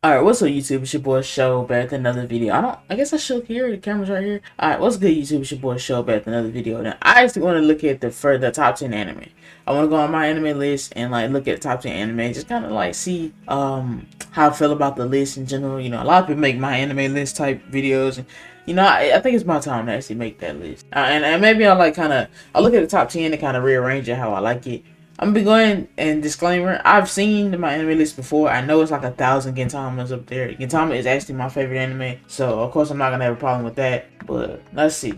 Alright, what's up YouTube? It's your boy Show back with another video. I guess I should hear the camera's right here. Alright, what's good YouTube? It's your boy Show back with another video. Now I actually want to look at the top 10 anime. I want to go on my anime list and like look at the top 10 anime, just kind of like see how I feel about the list in general. You know, a lot of people make my anime list type videos, and you know, I think it's my time to actually make that list. And maybe I'll like I'll look at the top 10 and kind of rearrange it how I like it. I'm gonna be going, and disclaimer, I've seen my anime list before. I know it's like 1,000 Gintamas up there. Gintama is actually my favorite anime, so of course I'm not gonna have a problem with that. But let's see.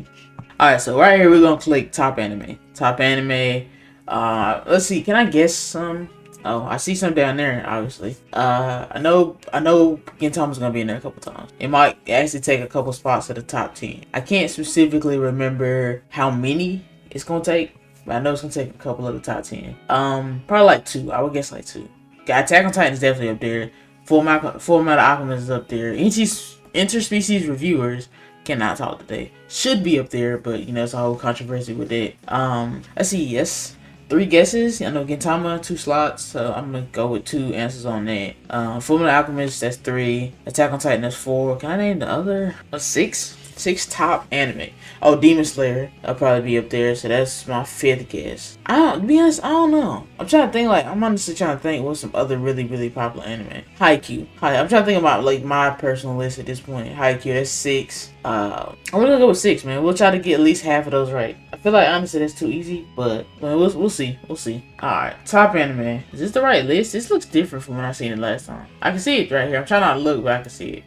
Alright, so right here we're gonna click top anime. Top anime. Let's see, can I guess some? Oh, I see some down there, obviously. I know Gintama's gonna be in there a couple times. It might actually take a couple spots at the top 10. I can't specifically remember how many it's gonna take, but I know it's gonna take a couple of the top 10. Probably like 2. I would guess like 2. Attack on Titan is definitely up there. Full Metal Alchemist is up there. Interspecies reviewers cannot talk today should be up there, but you know it's a whole controversy with it. Let's see. Yes, 3 guesses. I know Gintama 2 slots, so I'm gonna go with 2 answers on that. Full Metal Alchemist, that's 3. Attack on Titan, that's 4. Can I name the other? 6. 6 top anime. Oh, Demon Slayer, I'll probably be up there, so that's my 5th guess. To be honest, I don't know. I'm trying to think, like, I'm honestly trying to think what's some other really popular anime. Haikyuu. I'm trying to think about, like, my personal list at this point. Haikyuu, that's 6. I'm gonna go with 6, man. We'll try to get at least half of those right. I feel like, honestly, that's too easy, but we'll see. We'll see. Alright, top anime. Is this the right list? This looks different from when I seen it last time. I can see it right here. I'm trying not to look, but I can see it.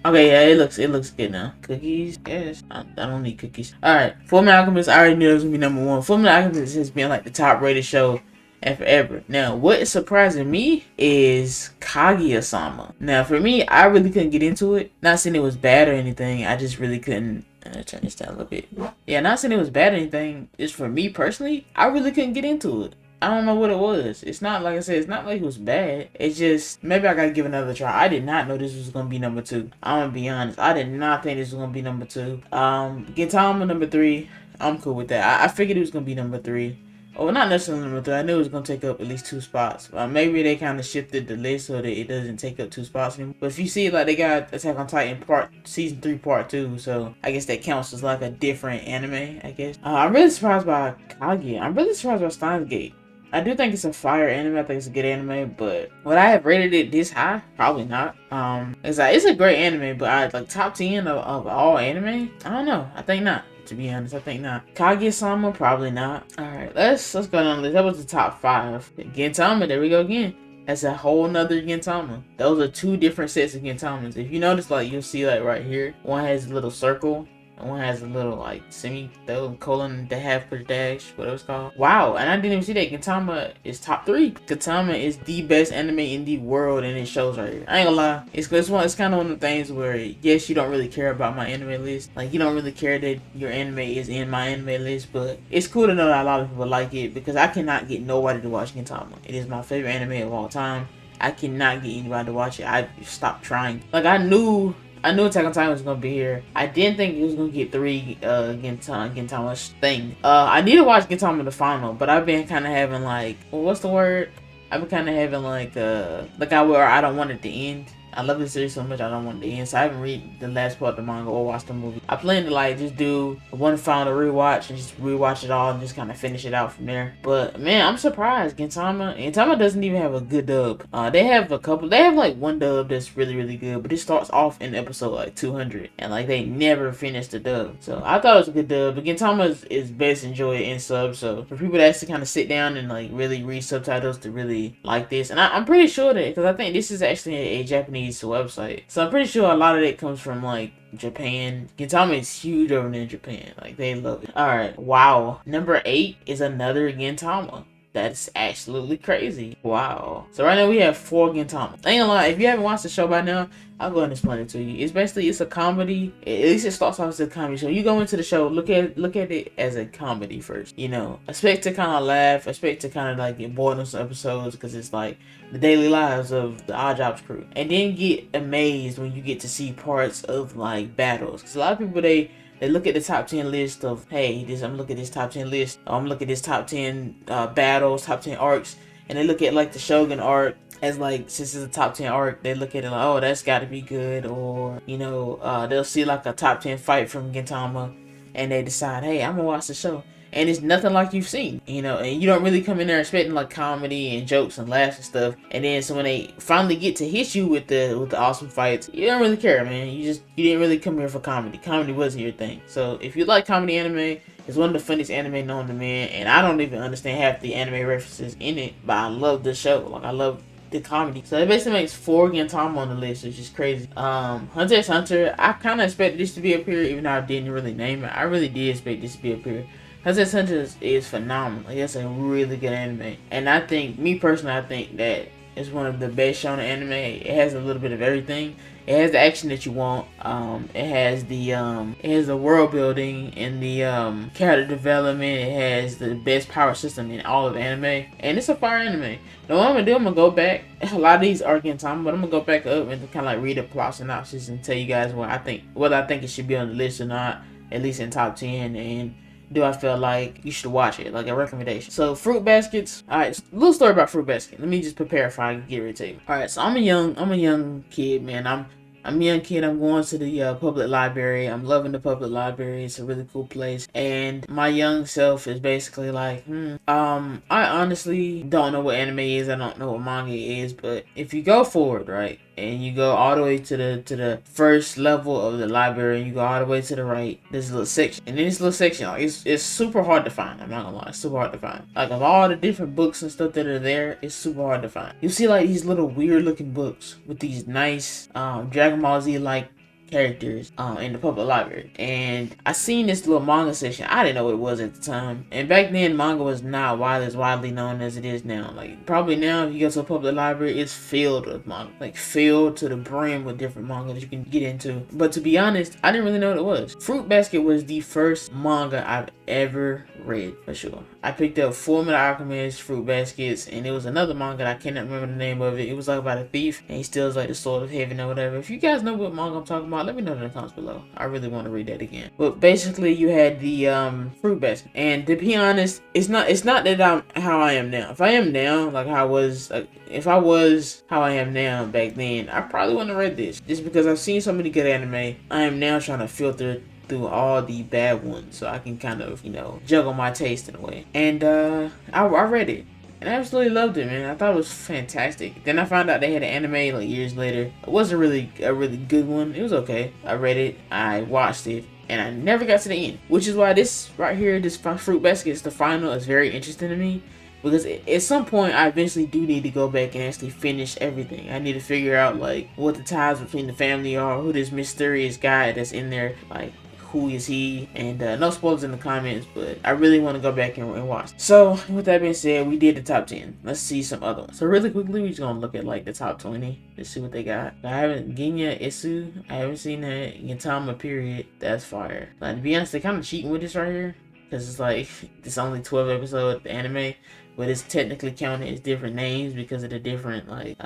Okay, yeah, it looks good now. Cookies? Yes. I don't need cookies. Alright, Fullmetal Alchemist, I already knew it was gonna be number 1. Fullmetal Alchemist has been like the top rated show and forever. Now, what is surprising me is Kaguya-sama. Now, for me, I really couldn't get into it. Not saying it was bad or anything. I just really couldn't. Turn this down a little bit. Yeah, not saying it was bad or anything. Just for me personally, I really couldn't get into it. I don't know what it was. It's not, like I said, it's not like it was bad. It's just, maybe I gotta give it another try. I did not know this was gonna be number 2. I'm gonna be honest. I did not think this was gonna be number 2. Gintama number 3. I'm cool with that. I figured it was gonna be number 3. Oh, not necessarily number 3. I knew it was going to take up at least 2 spots. Maybe they kind of shifted the list so that it doesn't take up 2 spots anymore. But if you see, like, they got Attack on Titan Season 3 Part 2. So I guess that counts as like a different anime, I guess. I'm really surprised by Kaguya. I'm really surprised by Steins Gate. I do think it's a fire anime. I think it's a good anime, but would I have rated it this high? Probably not. It's a great anime, but like top 10 of all anime? I don't know. I think not. To be honest, I think not. Kaguya-sama, probably not. Alright, let's go down the list. That was the top 5. Gintama, there we go again. That's a whole nother Gintama. Those are 2 different sets of Gintamas. If you notice, like, you'll see, like, right here, one has a little circle, and one has a little, like, semicolon, the half per dash, whatever it's called. Wow, and I didn't even see that. Gintama is top 3. Gintama is the best anime in the world, and it shows right here. I ain't gonna lie. It's kind of one of the things where, yes, you don't really care about my anime list. Like, you don't really care that your anime is in my anime list, but it's cool to know that a lot of people like it, because I cannot get nobody to watch Gintama. It is my favorite anime of all time. I cannot get anybody to watch it. I stopped trying. Like, I knew Attack on Titan was gonna be here. I didn't think it was gonna get 3 Gintama thing. I need to watch Gintama the final, but I've been kind of having like, well, what's the word? I've been kind of having like where I don't want it to end. I love this series so much, I don't want it to end. So I haven't read the last part of the manga or watched the movie. I plan to like just do one final rewatch and just rewatch it all and just kind of finish it out from there. But man, I'm surprised. Gintama doesn't even have a good dub. They have like one dub that's really good, but it starts off in episode like 200 and like they never finished the dub. So I thought it was a good dub. But Gintama is best enjoyed in sub. So for people that actually kind of sit down and like really read subtitles to really like this, and I'm pretty sure that, because I think this is actually a Japanese website, so I'm pretty sure a lot of it comes from like Japan. Gintama is huge over there in Japan. Like, they love it. Alright, wow. Number 8 is another Gintama. That's absolutely crazy. Wow. So right now we have 4 Gintama. I ain't gonna lie, if you haven't watched the show by now, I'll go ahead and explain it to you. It's a comedy. At least it starts off as a comedy show. You go into the show, look at it as a comedy first. You know, expect to kind of laugh, expect to kind of like get bored of some episodes, because it's like the daily lives of the Odd Jobs crew. And then get amazed when you get to see parts of like battles. Because a lot of people, they look at the top 10 list of, hey, I'm looking at this top 10 list. I'm looking at this top 10 battles, top 10 arcs, and they look at like the Shogun arc as like, since it's a top 10 arc, they look at it like, oh, that's got to be good. Or you know, they'll see like a top 10 fight from Gintama, and they decide, hey, I'm gonna watch the show. And it's nothing like you've seen, you know, and you don't really come in there expecting like comedy and jokes and laughs and stuff. And then so when they finally get to hit you with the awesome fights, you don't really care, man. You didn't really come here for comedy. Comedy wasn't your thing. So if you like comedy anime, it's one of the funniest anime known to man, and I don't even understand half the anime references in it, but I love the show. Like, I love the comedy. So it basically makes 4 Gintama on the list, which is crazy. Hunter x Hunter, I kind of expected this to be a period, even though I didn't really name it. I really did expect this to be a period. Hunter x Hunter is phenomenal. Like, it's a really good anime, and I think, me personally, I think that it's one of the best shonen anime. It has a little bit of everything. It has the action that you want. It has the world building and the character development. It has the best power system in all of anime, and it's a fire anime. Now what I'm gonna do, I'm gonna go back. A lot of these are Gintama, but I'm gonna go back up and kind of like read a plot synopsis and tell you guys whether I think it should be on the list or not, at least in top 10, and do I feel like you should watch it, like a recommendation. So, Fruit Baskets. Alright, little story about Fruit Basket. Let me just prepare if I get ready to tell you. Alright, so I'm a young kid, man. I'm a young kid. I'm going to the public library. I'm loving the public library. It's a really cool place. And my young self is basically like, I honestly don't know what anime is. I don't know what manga is. But if you go forward, right, and you go all the way to the first level of the library, and you go all the way to the right, there's a little section. And in this little section, like, it's super hard to find. I'm not gonna lie, it's super hard to find. Like, of all the different books and stuff that are there, it's super hard to find. You see like these little weird looking books with these nice Dragon Ball Z like characters in the public library, and I seen this little manga section. I didn't know what it was at the time, and back then manga was not as widely known as it is now. Like, probably now if you go to a public library, it's filled with manga, like filled to the brim with different manga that you can get into. But to be honest, I didn't really know what it was. Fruit Basket was the first manga I've ever read, for sure. I picked up Fullmetal Alchemist, Fruit Baskets, and it was another manga that I cannot remember the name of it. It was like about a thief, and he steals like the sword of heaven or whatever. If you guys know what manga I'm talking about, let me know in the comments below. I really want to read that again. But basically, you had the Fruit Basket, and to be honest, it's not that I'm how I am now. If I am now, like how I was, if I was how I am now back then, I probably wouldn't have read this. Just because I've seen so many good anime, I am now trying to filter through all the bad ones so I can kind of, you know, juggle my taste in a way. And I read it, and I absolutely loved it, man. I thought it was fantastic. Then I found out they had an anime like years later. It wasn't really a really good one. It was okay. I read it, I watched it, and I never got to the end. Which is why this right here, this Fruit Basket, is the final, is very interesting to me. Because at some point, I eventually do need to go back and actually finish everything. I need to figure out, like, what the ties between the family are, who this mysterious guy that's in there, like, who is he? And no spoilers in the comments, but I really want to go back and watch. So with that being said, we did the top 10. Let's see some other ones. So really quickly, we're just gonna look at like the top 20. Let's see what they got. I haven't Genya Isu. I haven't seen that. Gintama period. That's fire. Like, to be honest, they're kind of cheating with this right here, because it's like it's only 12 episodes anime, but it's technically counted as different names because of the different like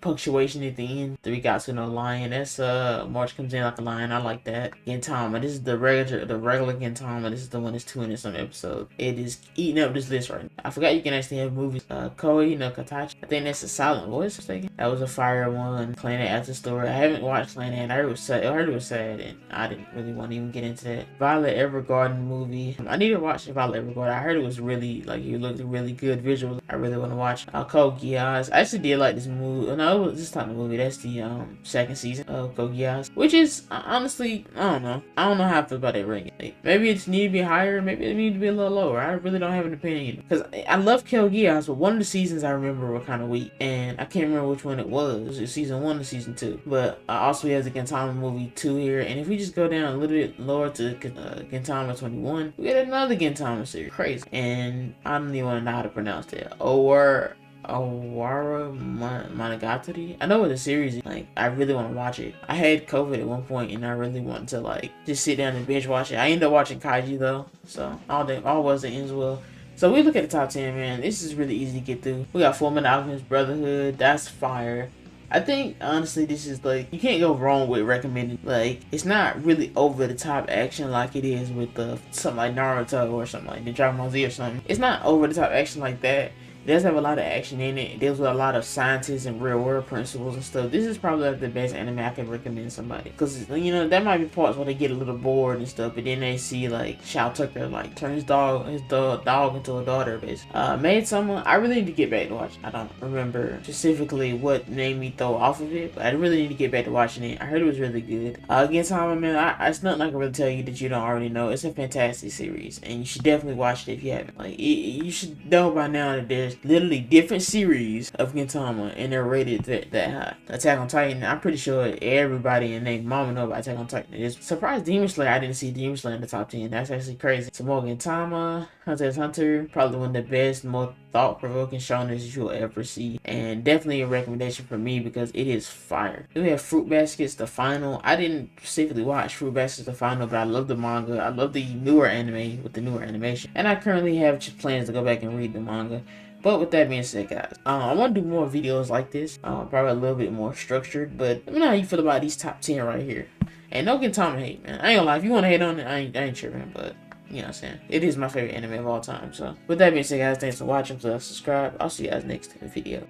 punctuation at the end. Three Gatsu no Lion. That's March comes in like a lion. I like that. Gintama. This is the regular Gintama. This is the one that's 2 in some episode. It is eating up this list right now. I forgot you can actually have movies. Koi no Katachi. I think that's a silent voice. That was a fire one. Planet After Story. I haven't watched Planet. I heard it was sad. And I didn't really want to even get into that. Violet Evergarden movie. I need to watch Violet Evergarden. I heard it was really like it looked really good visually. I really want to watch Code Geass. I actually did like this movie. No, it was just not the movie. That's the second season of Code Geass, which is honestly, I don't know how I feel about that ranking. Like, maybe it need to be higher, maybe it need to be a little lower. I really don't have an opinion, because I love Code Geass, but one of the seasons I remember were kind of weak, and I can't remember which one it was. It was season 1 or season 2. But also we have the Gintama movie 2 here, and if we just go down a little bit lower to Gintama 21, we get another Gintama series. Crazy, and I don't even want to know how to pronounce that. Owara Monogatari. I know what the series is. Like, I really want to watch it. I had COVID at one point, and I really wanted to like just sit down and binge watch it. I ended up watching Kaiji though, so all wasn't ends well. So we look at the top 10, man. This is really easy to get through. We got Fullmetal Alchemist Brotherhood. That's fire. I think honestly this is like, you can't go wrong with recommending. Like, it's not really over the top action like it is with something like Naruto or something like the Dragon Ball Z or something. It's not over the top action like that. It does have a lot of action in it. It deals with a lot of scientists and real world principles and stuff. This is probably like the best anime I can recommend somebody, because you know there might be parts where they get a little bored and stuff, but then they see like Shao Tucker like turn his dog into a daughter. Basically, Maid Summer, I really need to get back to watch. I don't remember specifically what made me throw off of it, but I really need to get back to watching it. I heard it was really good. Gintama, man, it's nothing I can really tell you that you don't already know. It's a fantastic series, and you should definitely watch it if you haven't. Like, you should know by now that there's literally different series of Gintama, and they're rated that high. Attack on Titan, I'm pretty sure everybody and their mama know about Attack on Titan. It's surprised Demon Slayer, I didn't see Demon Slayer in the top 10. That's actually crazy. Some more Gintama, Hunter x Hunter, probably one of the best, more thought-provoking shonens you'll ever see, and definitely a recommendation for me because it is fire. Then we have Fruit Baskets, the final. I didn't specifically watch Fruit Baskets, the final, but I love the manga. I love the newer anime with the newer animation, and I currently have plans to go back and read the manga. But with that being said, guys, I want to do more videos like this, probably a little bit more structured, but let me know how you feel about these top 10 right here. And don't get Gintama hate, man. I ain't gonna lie, if you want to hate on it, I ain't tripping, but you know what I'm saying? It is my favorite anime of all time. So with that being said, guys, thanks for watching. Please subscribe. I'll see you guys next video.